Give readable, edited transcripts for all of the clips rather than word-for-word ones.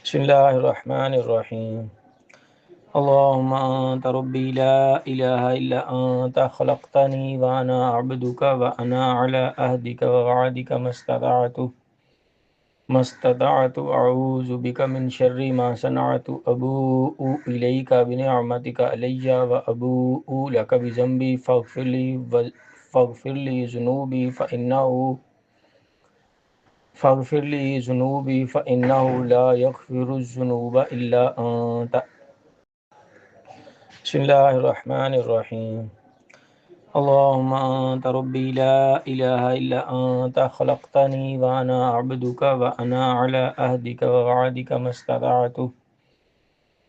بسم الله الرحمن الرحيم. اللهم أنت ربي لا إله إلا أنت خلقتني وأنا عبدك وأنا على عهدك ووعدك ما استطعت أعوذ بك من شر ما صنعت أبوء إليك بنعمتك علي وأبوء لك بذنبي فاغفر لي ذنوبي فإنه لا يغفر الذنوب إلا أنت. بسم الله الرحمن الرحيم. اللهم أنت ربي لا إله إلا أنت خلقتني وأنا عبدك وأنا على عهدك ووعدك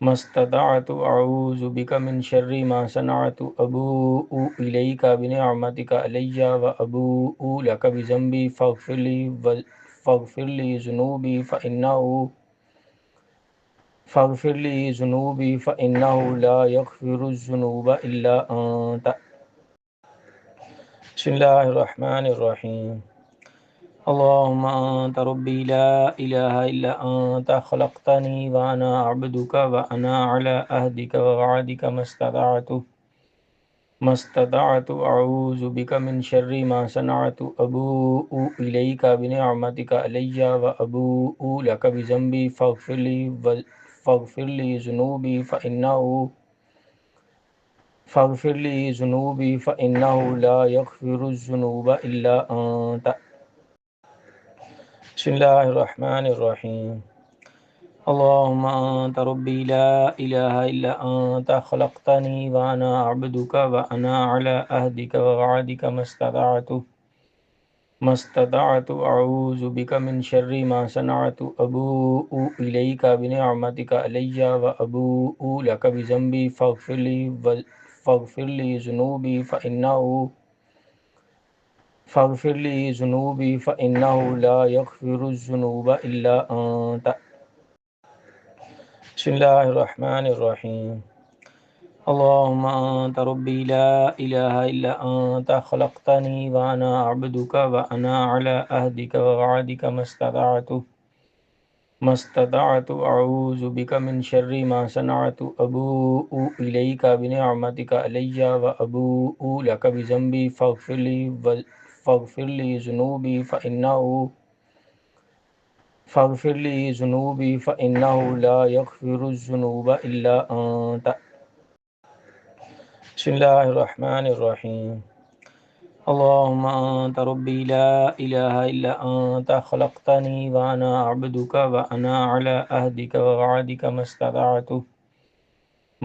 ما استطعت أعوذ بك من شر ما صنعت أبوء إليك بنعمتك علي وأبوء لك بذنبي فاغفر لي ذنوبي فإنه لا يغفر الذنوب إلا أنت. بسم الله الرحمن الرحيم. اللهم أنت ربي لا إله إلا أنت خلقتني وأنا عبدك وأنا على عهدك ووعدك ما استطعت أعوذ بك من شر ما صنعت أبوء إليك بنعمتك علي وأبوء لك بذنبي فاغفر لي ذنوبي فإنه لا يغفر الذنوب إلا أنت. بسم الله الرحمن الرحيم. اللهم أنت ربي لا إله إلا أنت خلقتني وأنا عبدك وأنا على عهدك ووعدك ما استطعت أعوذ بك من شر ما صنعت أبوء إليك بنعمتك علي وأبوء لك بذنبي فاغفر لي ذنوبي فإنه لا يغفر الذنوب إلا أنت. بسم الله الرحمن الرحيم. اللهم أنت ربي لا إله إلا أنت خلقتني وأنا عبدك وأنا على عهدك ووعدك ما استطعت أعوذ بك من شر ما صنعت أبوء إليك بنعمتك علي وأبوء لك بذنبي فاغفر لي ذنوبي فإنه لا يغفر الذنوب إلا أنت. بسم الله الرحمن الرحيم. اللهم أنت ربي لا إله إلا أنت خلقتني وأنا عبدك وأنا على عهدك ووعدك ما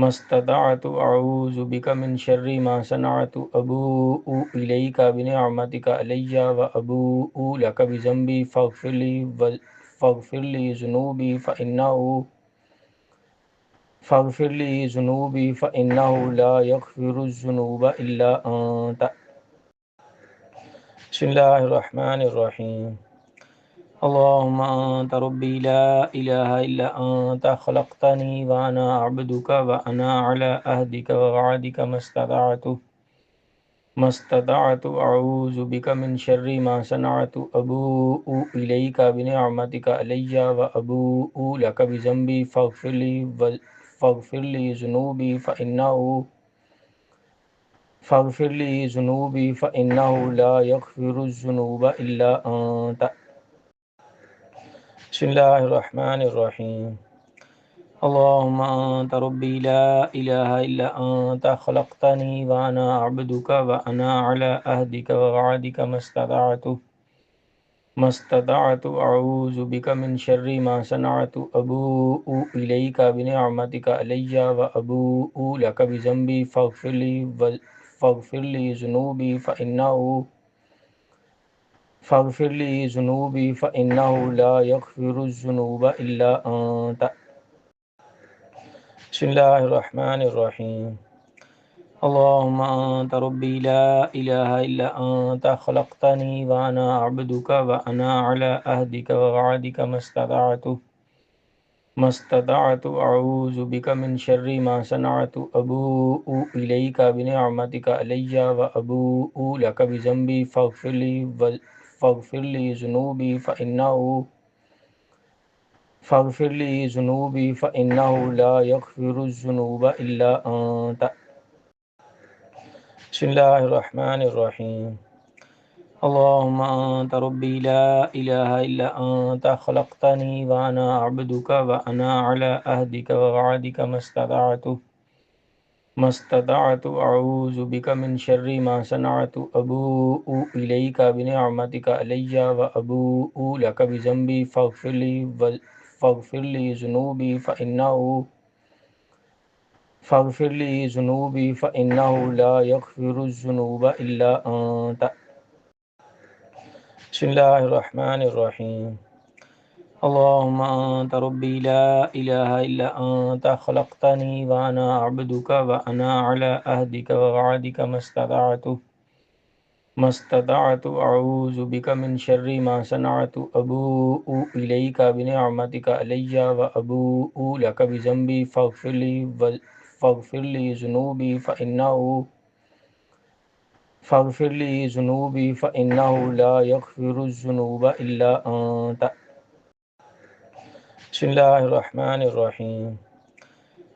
استطعت أعوذ بك من شر ما صنعت أبوء إليك بنعمتك علي وأبوء لك بذنبي فاغفر لي ذنوبي فإنه لا يغفر الذنوب إلا أنت. بسم الله الرحمن الرحيم. اللهم أنت ربي لا إله إلا أنت خلقتني وأنا عبدك وأنا على عهدك ووعدك ما استطعت أعوذ بك من شر ما صنعت أبوء إليك بنعمتك علي وأبوء لك بذنبي فاغفر لي ذنوبي فإنه لا يغفر الذنوب إلا أنت. بسم الله الرحمن الرحيم. اللهم أنت ربي لا إله إلا أنت خلقتني وأنا عبدك وأنا على عهدك ووعدك ما استطعت أعوذ بك من شر ما صنعت أبوء إليك بنعمتك علي وأبوء لك بذنبي فاغفر لي ذنوبي فإنه لا يغفر الذنوب إلا أنت. بسم الله الرحمن الرحيم. اللهم أنت ربي لا إله إلا أنت خلقتني وأنا عبدك وأنا على عهدك ووعدك ما استطعت أعوذ بك من شر ما صنعت أبوء إليك بنعمتك علي وأبوء لك بذنبي فاغفر لي ذنوبي فاغفر لي ذنوبي فإنه لا يغفر الذنوب إلا أنت. بسم الله الرحمن الرحيم. اللهم أنت ربي لا إله إلا أنت خلقتني وأنا عبدك وأنا على عهدك ووعدك ما استطعت أعوذ بك من شر ما صنعت أبوء إليك بنعمتك علي وأبوء لك بذنبي فاغفر لي ذنوبي فإنه لا يغفر الذنوب إلا أنت. بسم الله الرحمن الرحيم. اللهم أنت ربي لا إله إلا أنت خلقتني وأنا عبدك وأنا على عهدك ووعدك ما استطعت أعوذ بك من شر ما صنعت أبوء إليك بنعمتك علي وأبوء لك بذنبي فاغفر لي ذنوبي فإنه لا يغفر الذنوب إلا أنت. بسم الله الرحمن الرحيم.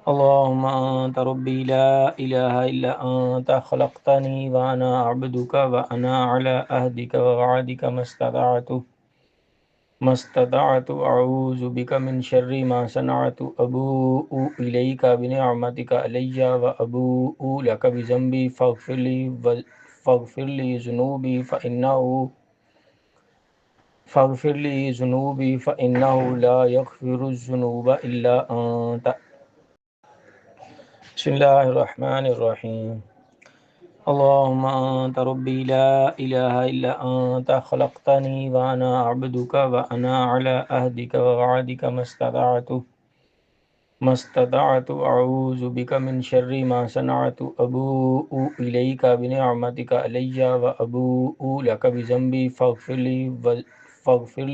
اللهم أنت ربي لا إله إلا أنت خلقتني وأنا عبدك وأنا على عهدك ووعدك ما استطعت أعوذ بك من شر ما صنعت أبوء إليك بنعمتك علي وأبوء لك بذنبي فاغفر لي ذنوبي فإنه لا يغفر الذنوب إلا أنت. بسم الله الرحمن الرحيم. اللهم أنت ربي لا إله إلا أنت خلقتني وأنا عبدك وأنا على عهدك ووعدك ما استطعت أعوذ بك من شر ما صنعت أبوء إليك بنعمتك علي وأبوء لك بذنبي فاغفر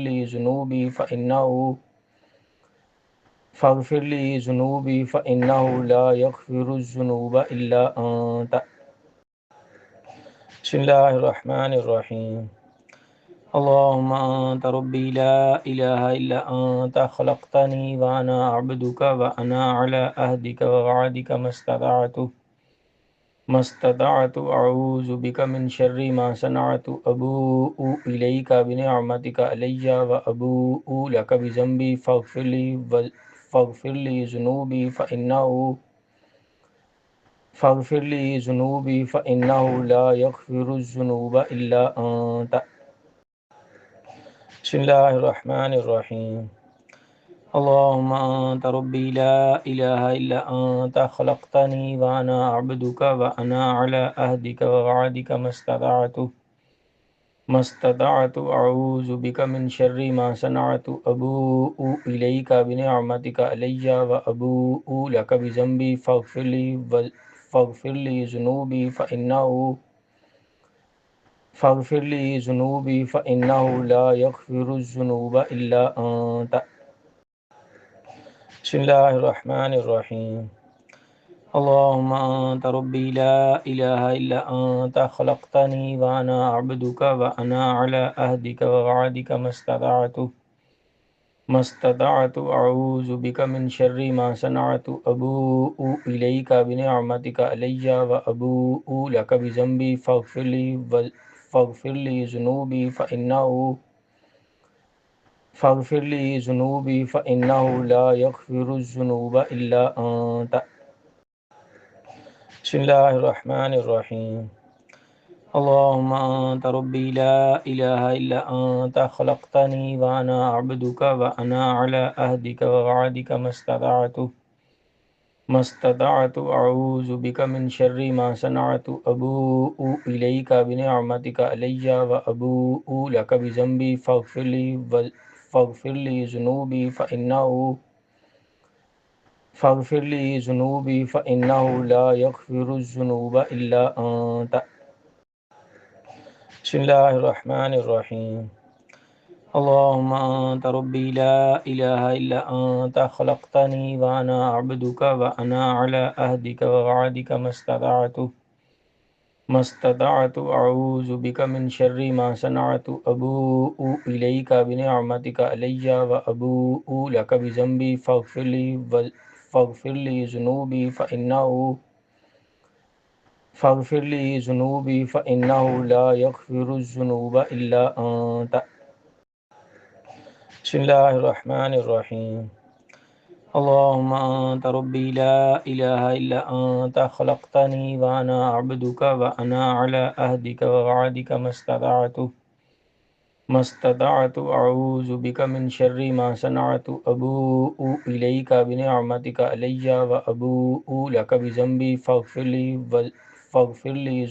لي ذنوبي فإنه لا يغفر الذنوب إلا أنت. بسم الله الرحمن الرحيم. اللهم أنت ربي لا إله إلا أنت خلقتني وأنا عبدك وأنا على عهدك ووعدك ما استطعت أعوذ بك من شر ما صنعت أبوء إليك بنعمتك علي وأبوء لك بذنبي فاغفر لي ذنوبي فإنه لا يغفر الذنوب إلا أنت. بسم الله الرحمن الرحيم. اللهم أنت ربي لا إله إلا أنت خلقتني وأنا عبدك وأنا على عهدك ووعدك ما استطعت أعوذ بك من شر ما صنعت أبوء إليك بنعمتك علي وأبوء لك بذنبي فاغفر لي ذنوبي فإنه لا يغفر الذنوب إلا أنت. بسم الله الرحمن الرحيم. اللهم أنت ربي لا إله إلا أنت خلقتني وأنا عبدك وأنا على عهدك ووعدك ما استطعت أعوذ بك من شر ما صنعت أبوء إليك بنعمتك علي وأبوء لك بذنبي فاغفر لي ذنوبي فإنه لا يغفر الذنوب إلا أنت. بسم الله الرحمن الرحيم. اللهم أنت ربي لا إله إلا أنت خلقتني وأنا عبدك وأنا على عهدك ووعدك ما استطعت أعوذ بك من شر ما صنعت أبوء إليك بنعمتك علي وأبوء لك بذنبي فاغفر لي ذنوبي فإنه لا يغفر الذنوب إلا أنت. بسم الله الرحمن الرحيم. اللهم أنت ربي لا إله إلا أنت خلقتني وأنا عبدك وأنا على عهدك ووعدك ما استطعت أعوذ بك من شر ما صنعت أبوء إليك بنعمتك علي وأبوء لك بذنبي فاغفر لي ذنوبي فإنه لا يغفر الذنوب إلا أنت. بسم الله الرحمن الرحيم. اللهم أنت ربي لا إله إلا أنت خلقتني وأنا عبدك وأنا على عهدك ووعدك ما استطعت أعوذ بك من شر ما صنعت أبوء إليك بنعمتك علي وأبوء لك بذنبي فاغفر لي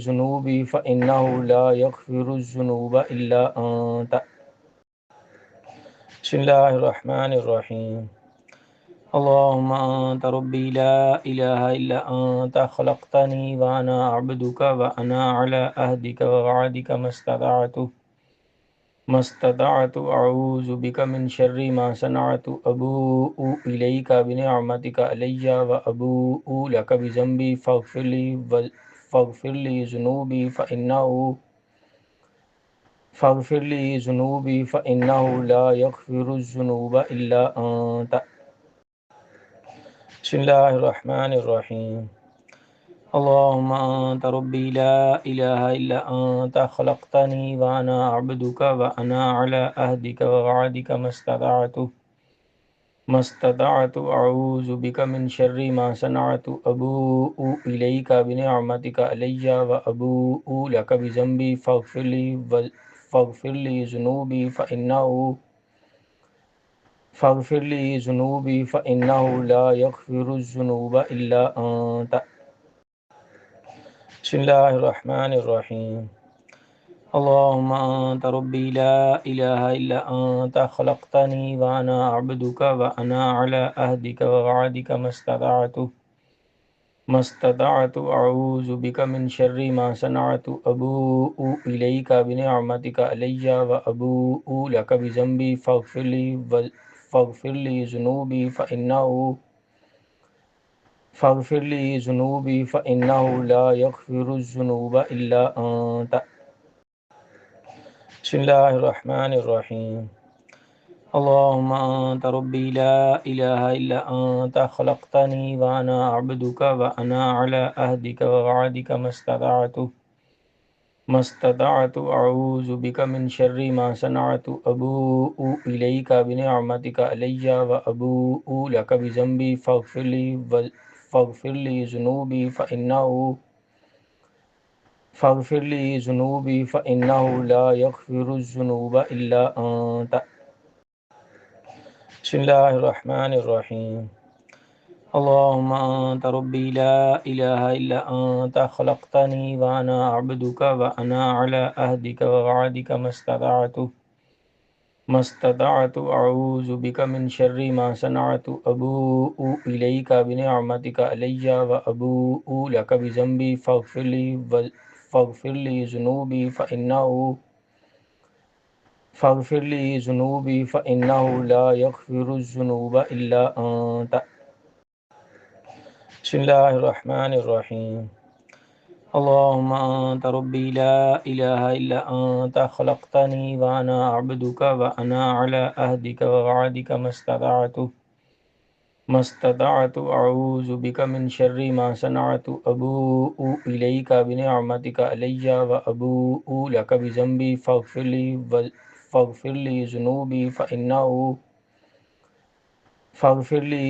ذنوبي فإنه لا يغفر الذنوب إلا أنت. بسم الله الرحمن الرحيم. اللهم أنت ربي لا إله إلا أنت خلقتني وأنا عبدك وأنا على عهدك ووعدك ما استطعت أعوذ بك من شر ما صنعت أبوء إليك بنعمتك علي وأبوء لك بذنبي فاغفر لي ذنوبي فإنه لا يغفر الذنوب إلا أنت. بسم الله الرحمن الرحيم. اللهم أنت ربي لا إله إلا أنت خلقتني وأنا عبدك وأنا على عهدك ووعدك ما استطعت أعوذ بك من شر ما صنعت أبوء إليك بنعمتك علي وأبوء لك بذنبي فاغفر لي ذنوبي فإنه لا يغفر الذنوب إلا أنت. بسم الله الرحمن الرحيم. اللهم أنت ربي لا إله إلا أنت خلقتني وأنا عبدك وأنا على عهدك ووعدك ما استطعت أعوذ بك من شر ما صنعت أبوء إليك بنعمتك علي وأبوء لك بذنبي فاغفر لي ذنوبي فإنه لا يغفر الذنوب إلا أنت. بسم الله الرحمن الرحيم. اللهم أنت ربي لا إله إلا أنت خلقتني وأنا عبدك وأنا على عهدك ووعدك ما استطعت أعوذ بك من شر ما صنعت أبوء إليك بنعمتك علي وأبوء لك بذنبي فاغفر لي ذنوبي فإنه لا يغفر الذنوب إلا أنت. بسم الله الرحمن الرحيم. اللهم أنت ربي لا إله إلا أنت خلقتني وأنا عبدك وأنا على عهدك ووعدك ما استطعت أعوذ بك من شر ما صنعت أبوء إليك بنعمتك علي وأبوء لك بذنبي فاغفر لي ذنوبي فإنه لا يغفر الذنوب إلا أنت. بسم الله الرحمن الرحيم. اللهم أنت ربي لا إله إلا أنت خلقتني وأنا عبدك وأنا على عهدك ووعدك ما استطعت أعوذ بك من شر ما صنعت أبوء إليك بنعمتك علي وأبوء لك بذنبي فاغفر لي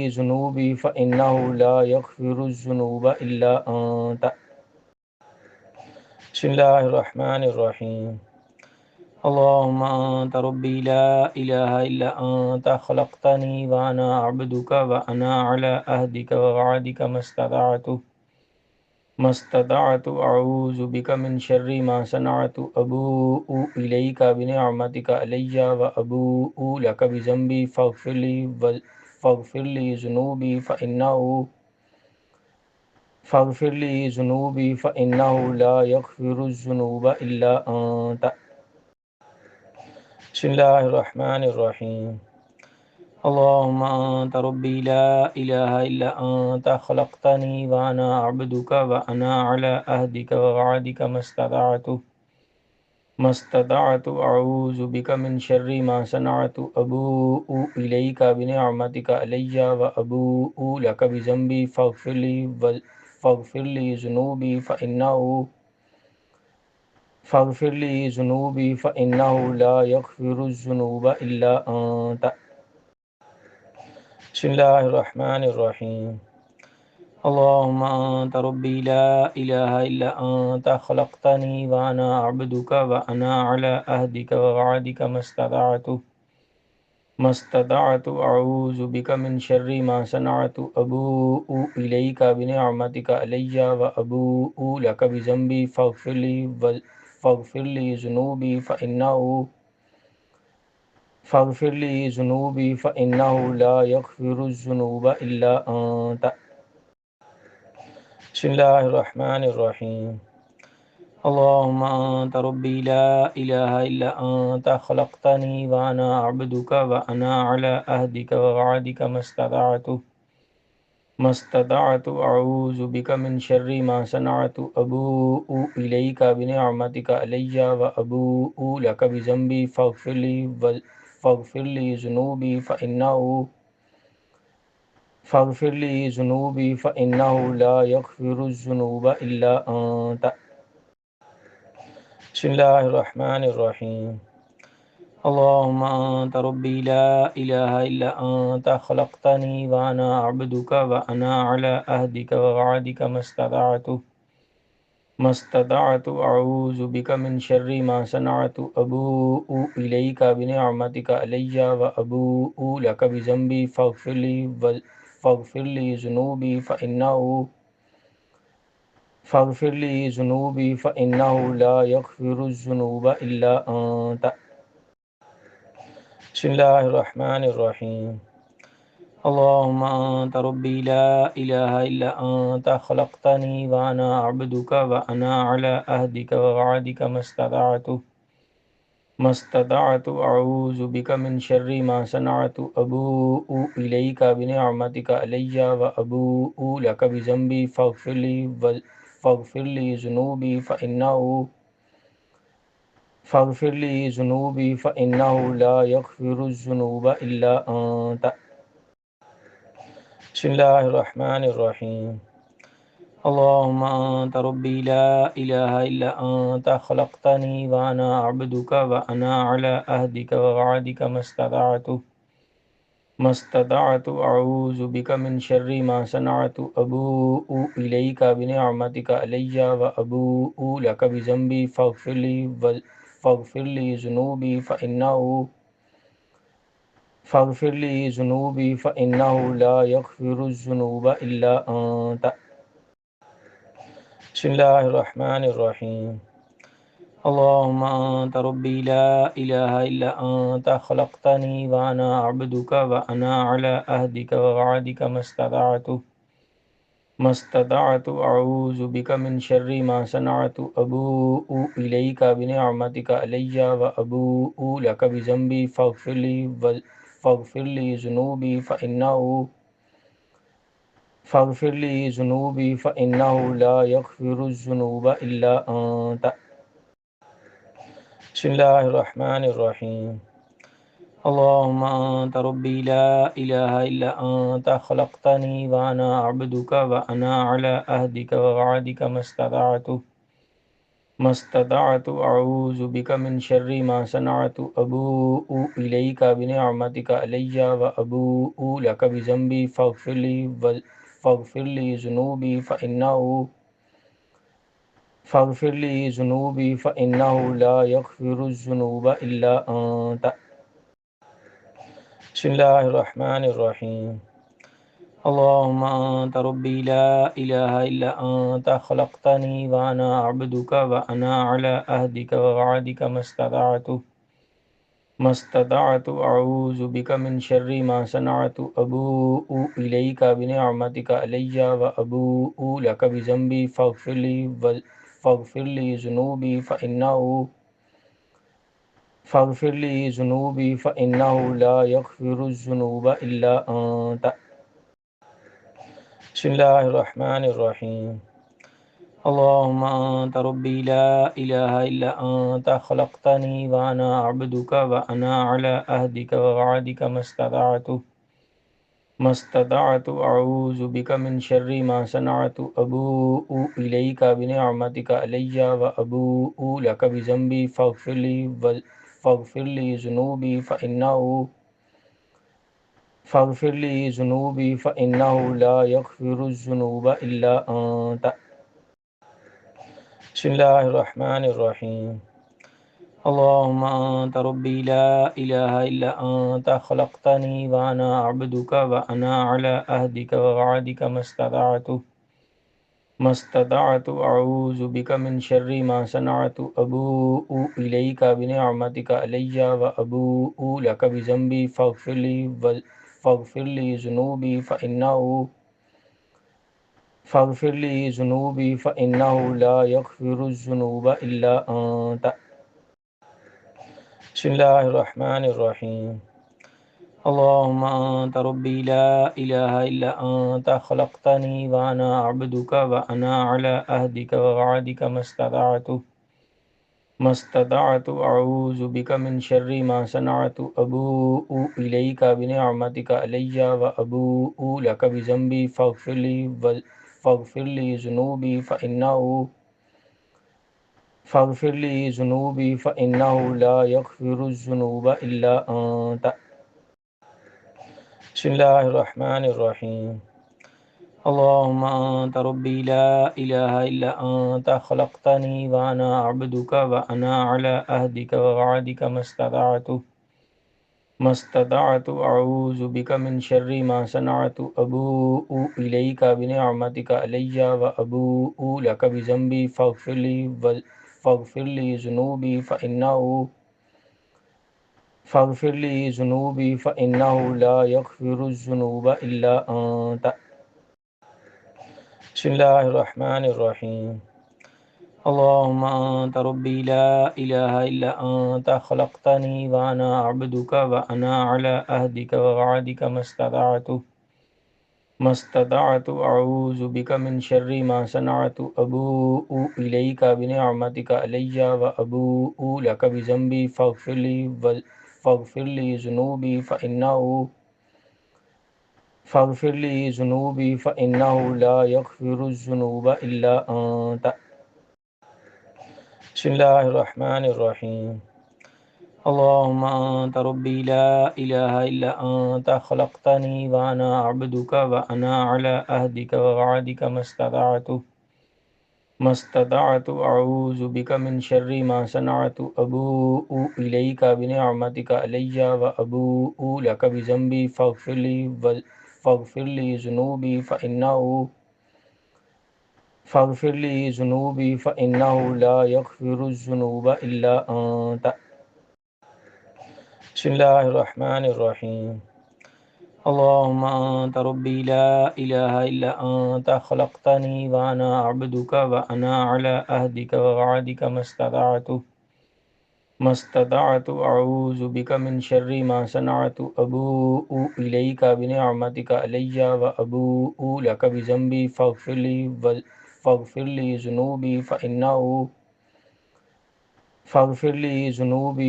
ذنوبي فإنه لا يغفر الذنوب إلا أنت. بسم الله الرحمن الرحيم. اللهم أنت ربي لا إله إلا أنت خلقتني وأنا عبدك وأنا على عهدك ووعدك ما استطعت أعوذ بك من شر ما صنعت أبوء إليك بنعمتك علي وأبوء لك بذنبي فاغفر لي ذنوبي فإنه لا يغفر الذنوب إلا أنت. بسم الله الرحمن الرحيم. اللهم أنت ربي لا إله إلا أنت خلقتني وأنا عبدك وأنا على عهدك ووعدك ما استطعت أعوذ بك من شر ما صنعت أبوء إليك بنعمتك علي وأبوء لك بذنبي فاغفر لي ذنوبي فإنه لا يغفر الذنوب إلا أنت. بسم الله الرحمن الرحيم. اللهم أنت ربي لا إله إلا أنت خلقتني وأنا عبدك وأنا على عهدك ووعدك ما استطعت أعوذ بك من شر ما صنعت أبوء إليك بنعمتك علي وأبوء لك بذنبي فاغفر لي ذنوبي فإنه لا يغفر الذنوب إلا أنت. بسم الله الرحمن الرحيم. اللهم أنت ربي لا إله إلا أنت خلقتني وأنا عبدك وأنا على عهدك ووعدك ما استطعت أعوذ بك من شر ما صنعت أبوء إليك بنعمتك علي وأبوء لك بذنبي فاغفر لي ذنوبي فإنه لا يغفر الذنوب إلا أنت. بسم الله الرحمن الرحيم. اللهم أنت ربي لا إله إلا أنت خلقتني وأنا عبدك وأنا على عهدك ووعدك ما استطعت أعوذ بك من شر ما صنعت أبوء إليك بنعمتك علي وأبوء لك بذنبي فاغفر لي ذنوبي فإنه لا يغفر الذنوب إلا أنت. بسم الله الرحمن الرحيم. اللهم أنت ربي لا إله إلا أنت خلقتني وأنا عبدك وأنا على عهدك ووعدك ما استطعت أعوذ بك من شر ما صنعت أبوء إليك بنعمتك علي وأبوء لك بذنبي فاغفر لي ذنوبي فإنه لا يغفر الذنوب إلا أنت. بسم الله الرحمن الرحيم. اللهم أنت ربي لا إله إلا أنت خلقتني وأنا عبدك وأنا على عهدك ووعدك ما استطعت أعوذ بك من شر ما صنعت أبوء إليك بنعمتك علي وأبوء لك بذنبي فاغفر لي ذنوبي فإنه لا يغفر الذنوب إلا أنت. بسم الله الرحمن الرحيم. اللهم أنت ربي لا إله إلا أنت خلقتني وأنا عبدك وأنا على عهدك ووعدك ما استطعت أعوذ بك من شر ما صنعت أبوء إليك بنعمتك علي وأبوء لك بذنبي فاغفر لي ذنوبي فإنه لا يغفر الذنوب إلا أنت. بسم الله الرحمن الرحيم. اللهم أنت ربي لا إله إلا أنت خلقتني وأنا عبدك وأنا على عهدك ووعدك ما استطعت أعوذ بك من شر ما صنعت أبوء إليك بنعمتك علي وأبوء لك بذنبي فاغفر لي ذنوبي فإنه لا يغفر الذنوب إلا أنت. بسم الله الرحمن الرحيم. اللهم أنت ربي لا إله إلا أنت خلقتني وأنا عبدك وأنا على عهدك ووعدك ما استطعت أعوذ بك من شر ما صنعت أبوء إليك بنعمتك علي وأبوء لك بذنبي فاغفر لي ذنوبي فإنه لا يغفر الذنوب إلا أنت. بسم الله الرحمن الرحيم. اللهم أنت ربي لا إله إلا أنت خلقتني وأنا عبدك وأنا على عهدك ووعدك ما استطعت أعوذ بك من شر ما صنعت أبوء إليك بنعمتك علي وأبوء لك بذنبي فاغفر لي ذنوبي فاغفر لي ذنوبي فإنه لا يغفر الذنوب إلا أنت. بسم الله الرحمن الرحيم. اللهم أنت ربي لا إله إلا أنت خلقتني وأنا عبدك وأنا على عهدك ووعدك ما استطعت أعوذ بك من شر ما صنعت أبوء إليك بنعمتك علي وأبوء لك بذنبي فاغفر لي ذنوبي فإنه لا يغفر الذنوب إلا أنت. بسم الله الرحمن الرحيم. اللهم أنت ربي لا إله إلا أنت خلقتني وأنا عبدك وأنا على عهدك ووعدك ما استطعت أعوذ بك من شر ما صنعت أبوء إليك بنعمتك علي وأبوء لك بذنبي فاغفر لي ذنوبي فإنه لا يغفر الذنوب إلا أنت. بسم الله الرحمن الرحيم. اللهم أنت ربي لا إله إلا أنت خلقتني وأنا عبدك وأنا على عهدك ووعدك ما استطعت أعوذ بك من شر ما صنعت أبوء إليك بنعمتك علي وأبوء لك بذنبي فاغفر لي ذنوبي فإنه لا يغفر الذنوب إلا أنت. بسم الله الرحمن الرحيم. اللهم أنت ربي لا إله إلا أنت خلقتني وأنا عبدك وأنا على عهدك ووعدك ما استطعت أعوذ بك من شر ما صنعت أبوء إليك بنعمتك علي وأبوء لك بذنبي فاغفر لي ذنوبي فإنه لا يغفر الذنوب إلا أنت. بسم الله الرحمن الرحيم. اللهم أنت ربي لا إله إلا أنت خلقتني وأنا عبدك وأنا على عهدك ووعدك ما استطعت أعوذ بك من شر ما صنعت أبوء إليك بنعمتك علي وأبوء لك بذنبي فاغفر لي ذنوبي فإنه لا يغفر الذنوب إلا أنت. بسم الله الرحمن الرحيم. اللهم أنت ربي لا إله إلا أنت خلقتني وأنا عبدك وأنا على عهدك ووعدك ما استطعت أعوذ بك من شر ما صنعت أبوء إليك بنعمتك علي وأبوء لك بذنبي فاغفر لي ذنوبي فإنه لا يغفر الذنوب إلا أنت. بسم الله الرحمن الرحيم. اللهم أنت ربي لا إله إلا أنت خلقتني وأنا عبدك وأنا على عهدك ووعدك ما استطعت أعوذ بك من شر ما صنعت أبوء إليك بنعمتك علي وأبوء لك بذنبي فاغفر لي ذنوبي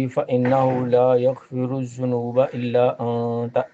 فإنه لا يغفر الذنوب إلا أنت.